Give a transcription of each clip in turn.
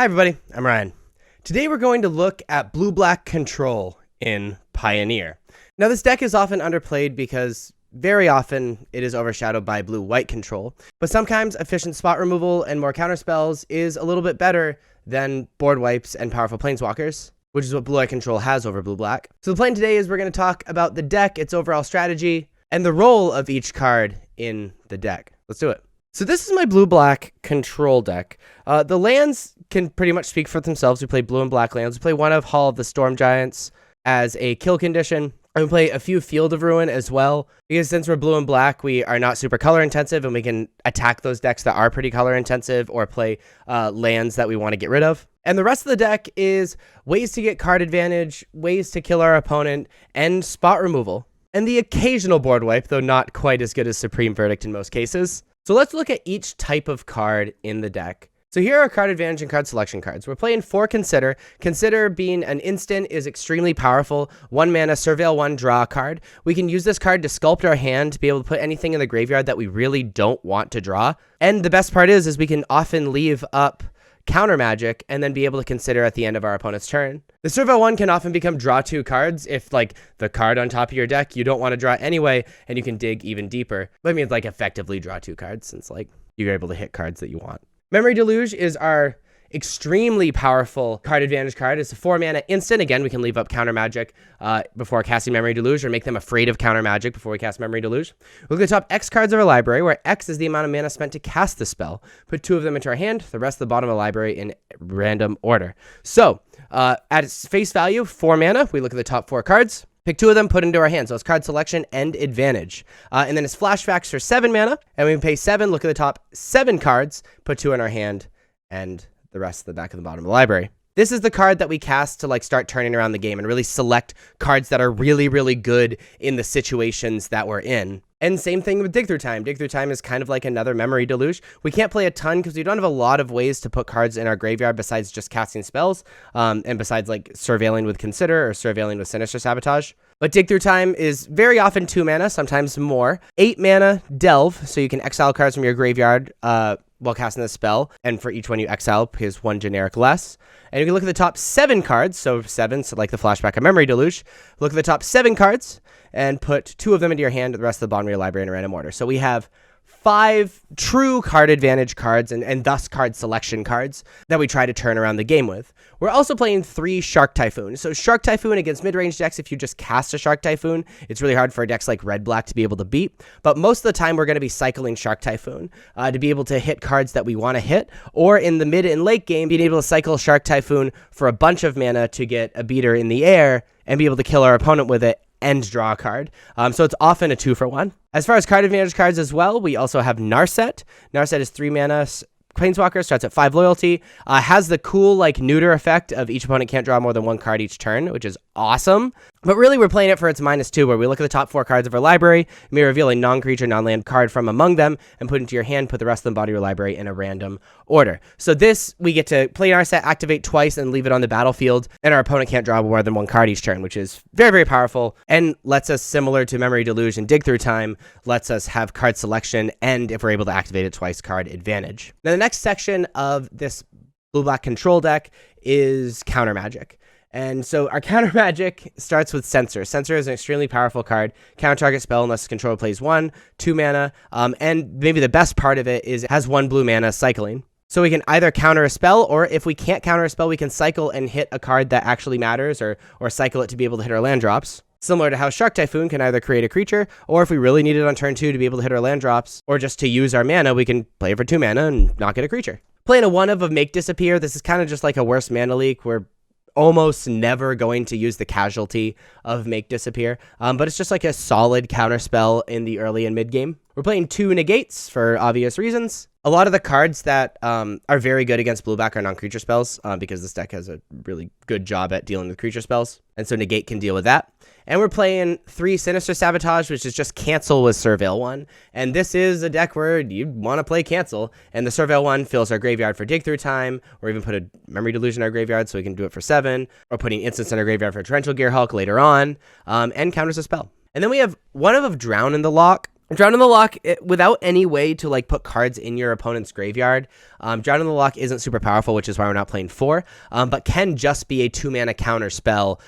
Hi everybody, I'm Ryan. Today we're going to look at blue-black control in Pioneer. Now this deck is often underplayed because very often it is overshadowed by blue-white control, but sometimes efficient spot removal and more counterspells is a little bit better than board wipes and powerful planeswalkers, which is what blue-white control has over blue-black. So the plan today is we're going to talk about the deck, its overall strategy, and the role of each card in the deck. Let's do it. So this is my blue-black control deck. The lands can pretty much speak for themselves. We play blue and black lands. We play one of Hall of the Storm Giants as a kill condition. And we play a few Field of Ruin as well. Because since we're blue and black, we are not super color intensive and we can attack those decks that are pretty color intensive or play lands that we want to get rid of. And the rest of the deck is ways to get card advantage, ways to kill our opponent, and spot removal. And the occasional board wipe, though not quite as good as Supreme Verdict in most cases. So let's look at each type of card in the deck. So here are card advantage and card selection cards. We're playing for Consider. Consider being an instant is extremely powerful. 1 mana, Surveil 1, draw a card. We can use this card to sculpt our hand to be able to put anything in the graveyard that we really don't want to draw. And the best part is we can often leave up counter magic and then be able to consider at the end of our opponent's turn. The Surveil 1 can often become draw 2 cards if like the card on top of your deck you don't want to draw anyway, and you can dig even deeper. But I mean, like effectively draw 2 cards since like you're able to hit cards that you want. Memory Deluge is our extremely powerful card advantage card. It's a 4 mana instant. Again, we can leave up counter magic before casting Memory Deluge or make them afraid of counter magic before we cast Memory Deluge. We'll look at the top X cards of our library, where X is the amount of mana spent to cast the spell. Put 2 of them into our hand, the rest of the bottom of the library in random order. So at its face value, 4 mana, we look at the top 4 cards. Pick 2 of them, put into our hand. So it's card selection and advantage. And then it's flashbacks for 7 mana. And we pay 7, look at the top 7 cards, put 2 in our hand, and the rest of the back of the bottom of the library. This is the card that we cast to like start turning around the game and really select cards that are really, really good in the situations that we're in. And same thing with Dig Through Time. Dig Through Time is kind of like another Memory Deluge. We can't play a ton because we don't have a lot of ways to put cards in our graveyard besides just casting spells, and besides like surveilling with Consider or surveilling with Sinister Sabotage. But Dig Through Time is very often 2 mana, sometimes more. 8 mana Delve, so you can exile cards from your graveyard while casting the spell, and for each one you exile, is 1 generic less. And you can look at the top 7 cards, so 7, so like the flashback of Memory Deluge. Look at the top 7 cards, and put 2 of them into your hand, the rest of the bottom of your library in a random order. So we have 5 true card advantage cards and thus card selection cards that we try to turn around the game with. We're also playing 3 Shark Typhoon. So Shark Typhoon against mid-range decks, if you just cast a Shark Typhoon, it's really hard for decks like Red-Black to be able to beat. But most of the time, we're going to be cycling Shark Typhoon to be able to hit cards that we want to hit. Or in the mid and late game, being able to cycle Shark Typhoon for a bunch of mana to get a beater in the air and be able to kill our opponent with it and draw a card. So it's often a 2-for-1. As far as card advantage cards as well, we also have Narset. Narset is 3 mana Planeswalker, starts at 5 loyalty, has the cool like neuter effect of each opponent can't draw more than 1 card each turn, which is awesome. But really we're playing it for its -2, where we look at the top 4 cards of our library, may reveal a non-creature, non-land card from among them, and put into your hand, put the rest of the body of your library in a random order. So this, we get to play Narset, activate twice, and leave it on the battlefield, and our opponent can't draw more than 1 card each turn, which is very, very powerful, and lets us, similar to Memory Deluge and Dig Through Time, lets us have card selection, and if we're able to activate it twice, card advantage. Now the next section of this blue-black control deck is counter magic. And so our counter magic starts with Censor. Censor is an extremely powerful card. Counter target spell unless the controller plays 1, 2 mana. And maybe the best part of it is it has 1 blue mana cycling. So we can either counter a spell, or if we can't counter a spell, we can cycle and hit a card that actually matters, or cycle it to be able to hit our land drops. Similar to how Shark Typhoon can either create a creature, or if we really need it on turn 2 to be able to hit our land drops, or just to use our mana, we can play it for 2 mana and not get a creature. Playing a 1 of Make Disappear, this is kind of just like a worse mana leak. We're almost never going to use the casualty of Make Disappear, but it's just like a solid counter spell in the early and mid game. We're playing 2 Negates for obvious reasons. A lot of the cards that are very good against blue-black are non-creature spells, because this deck has a really good job at dealing with creature spells, and so Negate can deal with that. And we're playing 3 Sinister Sabotage, which is just cancel with Surveil 1. And this is a deck where you want to play cancel, and the Surveil 1 fills our graveyard for Dig Through Time, or even put a Memory Deluge in our graveyard so we can do it for 7, or putting instants in our graveyard for Torrential Gearhulk later on, and counters a spell. And then we have 1 of Drown in the Lock, Drown in the Loch, without any way to like put cards in your opponent's graveyard, Drown in the Loch isn't super powerful, which is why we're not playing 4, but can just be a 2-mana counter spell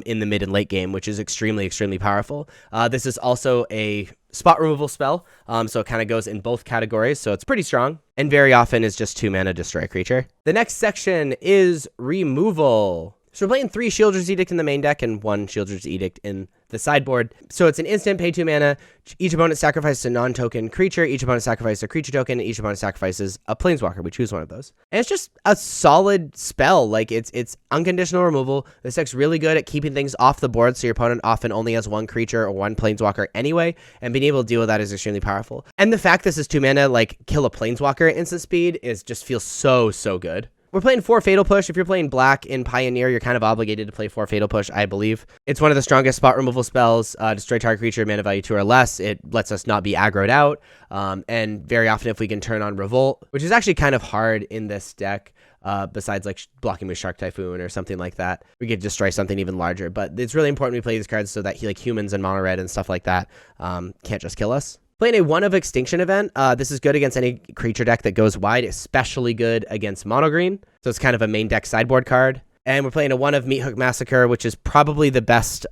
in the mid and late game, which is extremely, extremely powerful. This is also a spot removal spell, so it kind of goes in both categories, so it's pretty strong, and very often is just 2-mana destroy a creature. The next section is removal. So we're playing 3 Sheoldred's Edict in the main deck and 1 Sheoldred's Edict in the sideboard. So it's an instant, pay 2 mana. Each opponent sacrifices a non-token creature. Each opponent sacrifices a creature token. Each opponent sacrifices a planeswalker. We choose one of those. And it's just a solid spell. Like, it's unconditional removal. This deck's really good at keeping things off the board, so your opponent often only has 1 creature or 1 planeswalker anyway, and being able to deal with that is extremely powerful. And the fact this is 2 mana, like, kill a planeswalker at instant speed just feels so, so good. We're playing 4 Fatal Push. If you're playing black in Pioneer, you're kind of obligated to play 4 Fatal Push, I believe. It's one of the strongest spot removal spells. Destroy target creature, mana value 2 or less. It lets us not be aggroed out. And very often if we can turn on Revolt, which is actually kind of hard in this deck, besides like blocking with Shark Typhoon or something like that, we could destroy something even larger. But it's really important we play these cards so that humans and mono red and stuff like that can't just kill us. Playing a 1 of Extinction event. This is good against any creature deck that goes wide, especially good against mono green. So it's kind of a main deck sideboard card. And we're playing a 1 of Meathook Massacre, which is probably the best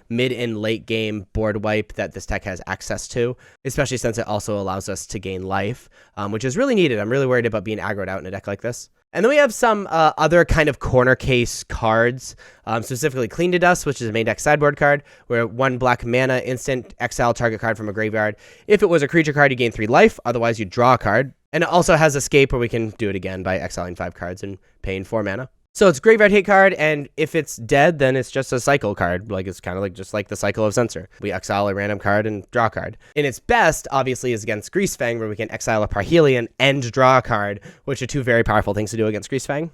mid and late game board wipe that this deck has access to, especially since it also allows us to gain life, which is really needed. I'm really worried about being aggroed out in a deck like this. And then we have some other kind of corner case cards, specifically Clean to Dust, which is a main deck sideboard card, where 1 black mana, instant, exile target card from a graveyard. If it was a creature card, you gain 3 life, otherwise you draw a card. And it also has Escape, where we can do it again by exiling 5 cards and paying 4 mana. So it's graveyard hate card, and if it's dead, then it's just a cycle card. Like, it's kind of like just like the cycle of Censor. We exile a random card and draw a card. And its best, obviously, is against Greasefang, where we can exile a Parhelion and draw a card, which are 2 very powerful things to do against Greasefang.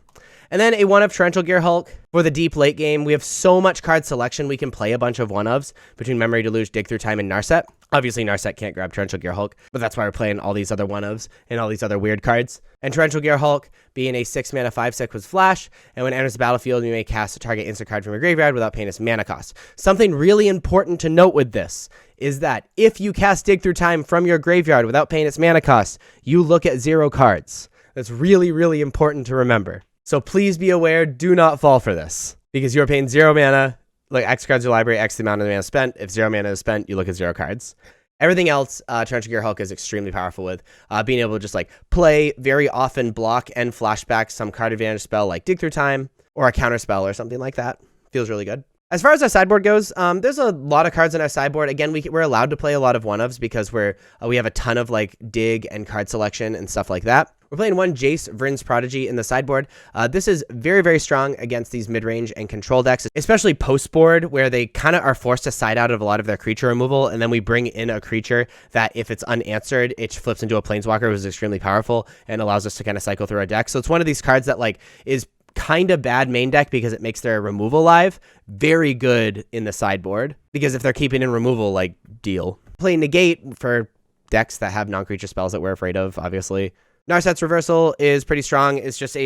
And then a 1 of Torrential Gear Hulk. For the deep late game, we have so much card selection, we can play a bunch of 1-ofs between Memory Deluge, Dig Through Time, and Narset. Obviously, Narset can't grab Torrential Gear Hulk, but that's why we're playing all these other 1-ofs and all these other weird cards. And Torrential Gear Hulk being a 6-mana 5/6 with Flash, and when it enters the battlefield, you may cast a target instant card from your graveyard without paying its mana cost. Something really important to note with this is that if you cast Dig Through Time from your graveyard without paying its mana cost, you look at 0 cards. That's really, really important to remember. So please be aware, do not fall for this, because you're paying 0 mana, like X cards your library, X the amount of mana spent. If 0 mana is spent, you look at 0 cards. Everything else, Torrential Gear Hulk is extremely powerful with, being able to just like play, very often block and flashback some card advantage spell like Dig Through Time, or a counter spell or something like that. Feels really good. As far as our sideboard goes, there's a lot of cards in our sideboard. Again, we're allowed to play a lot of 1-ofs because we have a ton of like dig and card selection and stuff like that. We're playing 1 Jace, Vryn's Prodigy in the sideboard. This is very, very strong against these mid-range and control decks, especially post-board, where they kind of are forced to side out of a lot of their creature removal, and then we bring in a creature that, if it's unanswered, it flips into a planeswalker, which is extremely powerful and allows us to kind of cycle through our deck. So it's one of these cards that like is kind of bad main deck because it makes their removal live. Very good in the sideboard, because if they're keeping in removal, like, deal. Playing Negate for decks that have non-creature spells that we're afraid of, obviously. Narset's Reversal is pretty strong. It's just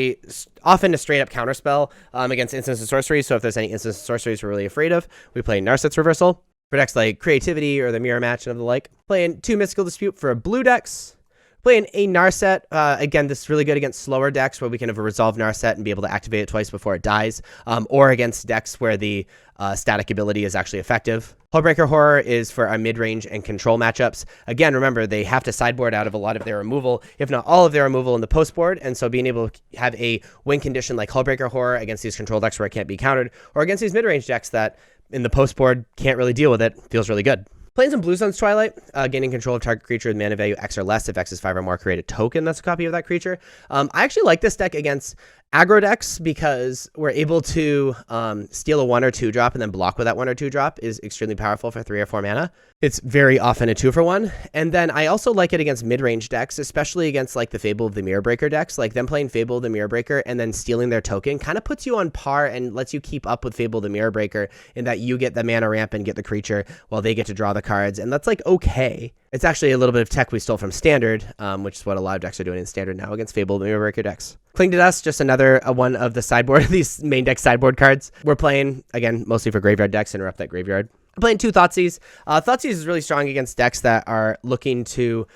often a straight-up counterspell against instants and sorceries, so if there's any instants and sorceries we're really afraid of, we play Narset's Reversal. For decks like Creativity or the Mirror Match and the like. Playing 2 Mystical Dispute for blue decks. Playing a Narset, again, this is really good against slower decks where we can have a resolve Narset and be able to activate it twice before it dies, or against decks where the static ability is actually effective. Hullbreaker Horror is for our mid-range and control matchups. Again, remember, they have to sideboard out of a lot of their removal, if not all of their removal in the post-board, and so being able to have a win condition like Hullbreaker Horror against these control decks where it can't be countered, or against these mid-range decks that in the post-board can't really deal with it, feels really good. Playing some Blue Sun's Twilight, gaining control of target creature with mana value X or less. If X is 5 or more, create a token that's a copy of that creature. I actually like this deck against aggro decks because we're able to steal a 1 or 2 drop and then block with that 1 or 2 drop is extremely powerful for 3 or 4 mana. It's very often a 2 for 1. And then I also like it against mid-range decks, especially against like the Fable of the Mirror Breaker decks. Like them playing Fable of the Mirror Breaker and then stealing their token kind of puts you on par and lets you keep up with Fable of the Mirror Breaker in that you get the mana ramp and get the creature while they get to draw the cards. And that's like okay. It's actually a little bit of tech we stole from Standard, which is what a lot of decks are doing in Standard now against Fable of the Mirror Breaker decks. Cling to Dust, just another one of the sideboard, these main deck sideboard cards. We're playing, again, mostly for graveyard decks, interrupt that graveyard. I'm playing 2 Thoughtseize. Thoughtseize is really strong against decks that are looking to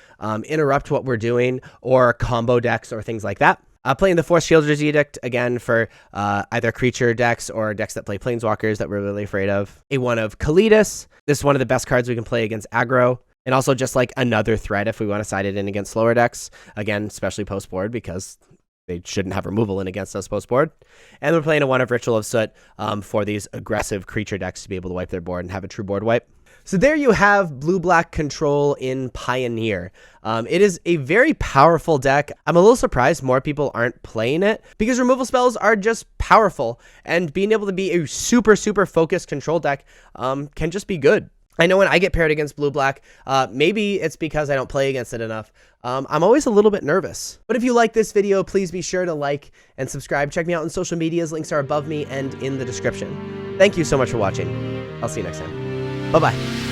interrupt what we're doing, or combo decks or things like that. Playing the Force Shielder's Edict, again, for either creature decks or decks that play planeswalkers that we're really afraid of. A 1 of Kalidas. This is one of the best cards we can play against aggro. And also just like another threat if we want to side it in against slower decks. Again, especially post-board, because they shouldn't have removal in against us post-board. And we're playing a 1 of Ritual of Soot for these aggressive creature decks to be able to wipe their board and have a true board wipe. So there you have blue-black control in Pioneer. It is a very powerful deck. I'm a little surprised more people aren't playing it, because removal spells are just powerful, and being able to be a super, super focused control deck can just be good. I know when I get paired against blue-black, maybe it's because I don't play against it enough. I'm always a little bit nervous. But if you like this video, please be sure to like and subscribe. Check me out on social medias. Links are above me and in the description. Thank you so much for watching. I'll see you next time. Bye-bye.